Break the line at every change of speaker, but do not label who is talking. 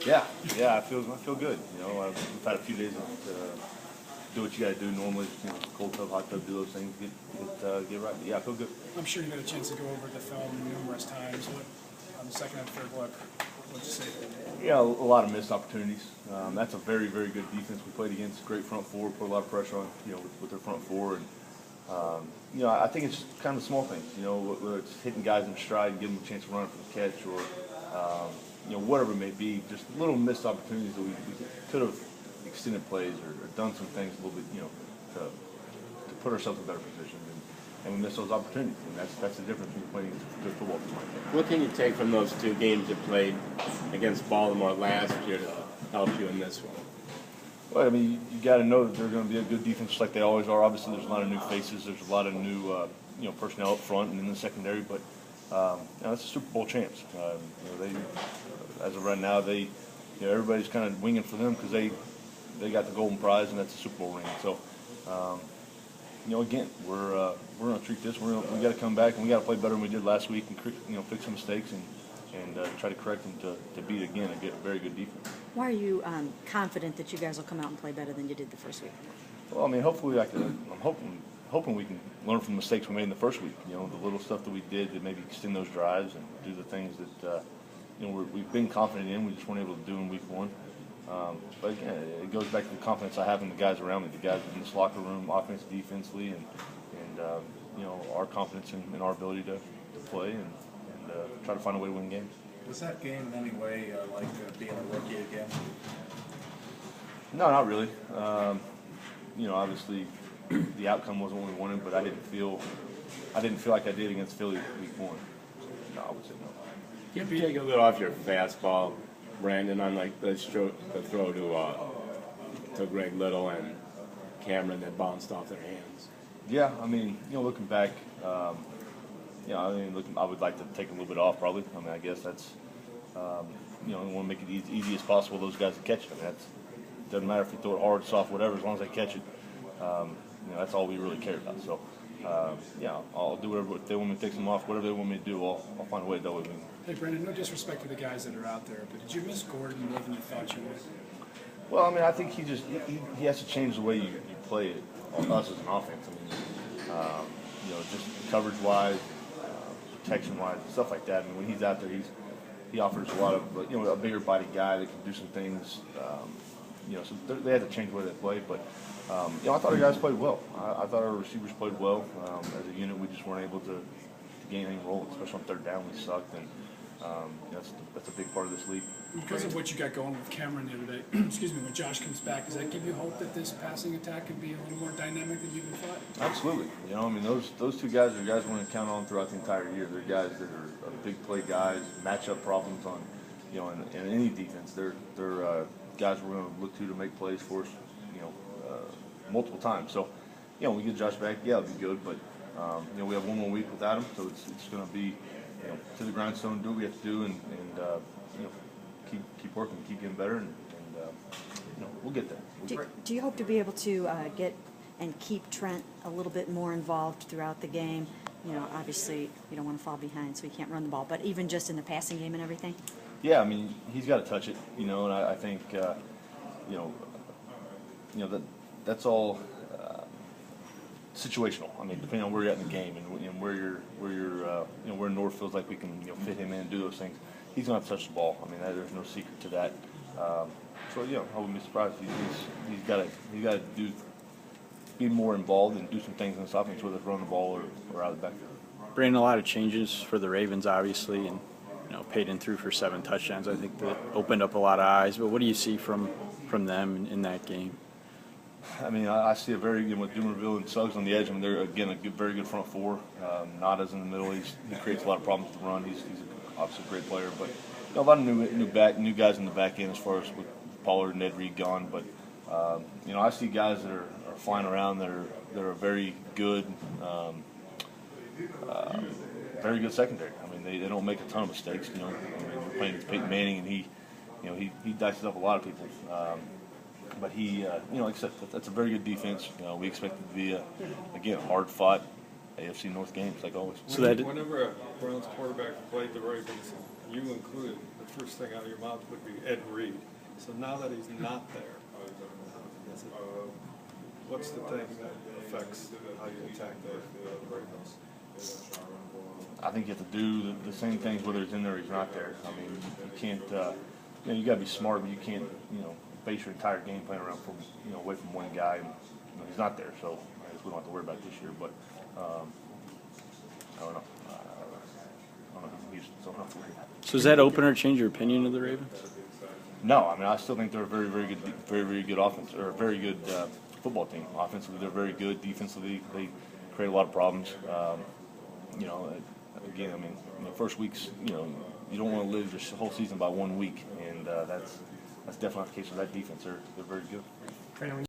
Yeah, I feel good. You know, we've had a few days to do what you got to do normally. You know, cold tub, hot tub, do those things, get right. Yeah, I feel good.
I'm sure you got a chance to go over the film numerous times. What on the second and third look? What'd you say?
Yeah, a lot of missed opportunities. That's a very good defense we played against. Great front four, put a lot of pressure on with their front four, and I think it's just kind of small things. You know, whether it's hitting guys in stride and giving them a chance to run for the catch, or whatever it may be, just little missed opportunities that we could have extended plays or done some things a little bit, to put ourselves in a better position. And we missed those opportunities, and that's the difference between playing against a good football team like that.
What can you take from those two games you played against Baltimore last year to help you in this one?
Well, I mean, you got to know that they're going to be a good defense, just like they always are. Obviously, there's a lot of new faces. There's a lot of new, personnel up front and in the secondary. But it's the Super Bowl champs. They, as of right now, everybody's kind of winging for them because they got the golden prize, and that's the Super Bowl ring. So, again, we're going to treat this. We got to come back and we got to play better than we did last week and fix some mistakes and try to correct them to beat again and get a very good defense.
Why are you confident that you guys will come out and play better than you did the first week?
Well, I mean, hopefully I'm hoping we can learn from the mistakes we made in the first week. The little stuff that we did to maybe extend those drives and do the things that we've been confident in. We just weren't able to do in week one. But again, it goes back to the confidence I have in the guys around me, the guys in this locker room, offense, defensively, and our confidence in our ability to play and try to find a way to win games.
Was that game in any way like being a rookie again?
No, not really. Obviously, the outcome wasn't what we wanted, but I didn't feel like I did against Philly week one. No, I would say no.
Can you take a little off your fastball, Brandon, on like the throw to Greg Little and Cameron that bounced off their hands?
Yeah, I mean, looking back, I would like to take a little bit off probably. I mean, I guess that's, we want to make it easy as possible those guys to catch it. I mean, doesn't matter if you throw it hard, soft, whatever, as long as they catch it. That's all we really care about. So, I'll do whatever. If they want me to take them off, whatever they want me to do, I'll find a way to do it.
Hey, Brandon, no disrespect to the guys that are out there, but did you miss Gordon more than you thought you would?
Well, I mean, I think he has to change the way you play it on us as an offense. I mean, just coverage-wise, protection-wise, stuff like that. I mean, when he's out there, he offers a lot of, a bigger body guy that can do some things. So they had to change the way they play. But, I thought our guys played well. I thought our receivers played well. As a unit, we just weren't able to gain any role, especially on third down. We sucked, and that's a big part of this league.
Because of what you got going with Cameron the other day, excuse me, when Josh comes back, does that give you hope that this passing attack can be a little more dynamic than you even thought?
Absolutely. I mean, those two guys are guys we're going to count on throughout the entire year. They're guys that are big play guys, matchup problems on, in any defense. They're guys we're going to look to make plays for us, multiple times. So, we get Josh back, it'll be good, but we have one more week without him, so it's going to be, to the grindstone, do what we have to do, and keep working, keep getting better, and we'll get there.
Do you hope to be able to get and keep Trent a little bit more involved throughout the game? Obviously you don't want to fall behind, so you can't run the ball, but even just in the passing game and everything?
Yeah, I mean, he's got to touch it, and I think, that's all situational. I mean, depending on where you're at in the game and where North feels like we can fit him in and do those things, he's going to have to touch the ball. I mean, there's no secret to that. So I wouldn't be surprised. He's got to be more involved and do some things in this offense, whether it's run the ball or out of the backfield.
Brandon, a lot of changes for the Ravens, obviously, and Payton threw for 7 touchdowns. I think that opened up a lot of eyes. But what do you see from them in that game?
I mean, I see a very good with Dumerville and Suggs on the edge. I mean, they're again very good front four. Nada's in the middle. He creates a lot of problems with the run. He's obviously a great player, but a lot of new guys in the back end as far as with Pollard and Ed Reed gone. But I see guys that are flying around that are very good, very good secondary. I mean, they don't make a ton of mistakes. I mean, we're playing with Peyton Manning, and he dices up a lot of people. But he, like I said, that's a very good defense. We expect it to be again hard-fought AFC North games like always.
So whenever a Browns quarterback played the Ravens, you included, the first thing out of your mouth would be Ed Reed. So now that he's not there, what's the thing that affects how you attack the Ravens?
I think you have to do the same things whether he's in there or he's not there. I mean, you can't. You got to be smart, but you can't. Base your entire game plan around away from one guy. And, he's not there, so I guess we don't have to worry about it this year. But I don't know. I don't know. He's so not to worry about it.
So does that opener change your opinion of the Ravens?
No, I mean I still think they're a very, very good offense or a very good football team. Offensively, they're very good. Defensively, they create a lot of problems. Again, I mean, first weeks, you don't want to live the whole season by 1 week, and that's definitely not the case with that defense. They're very good.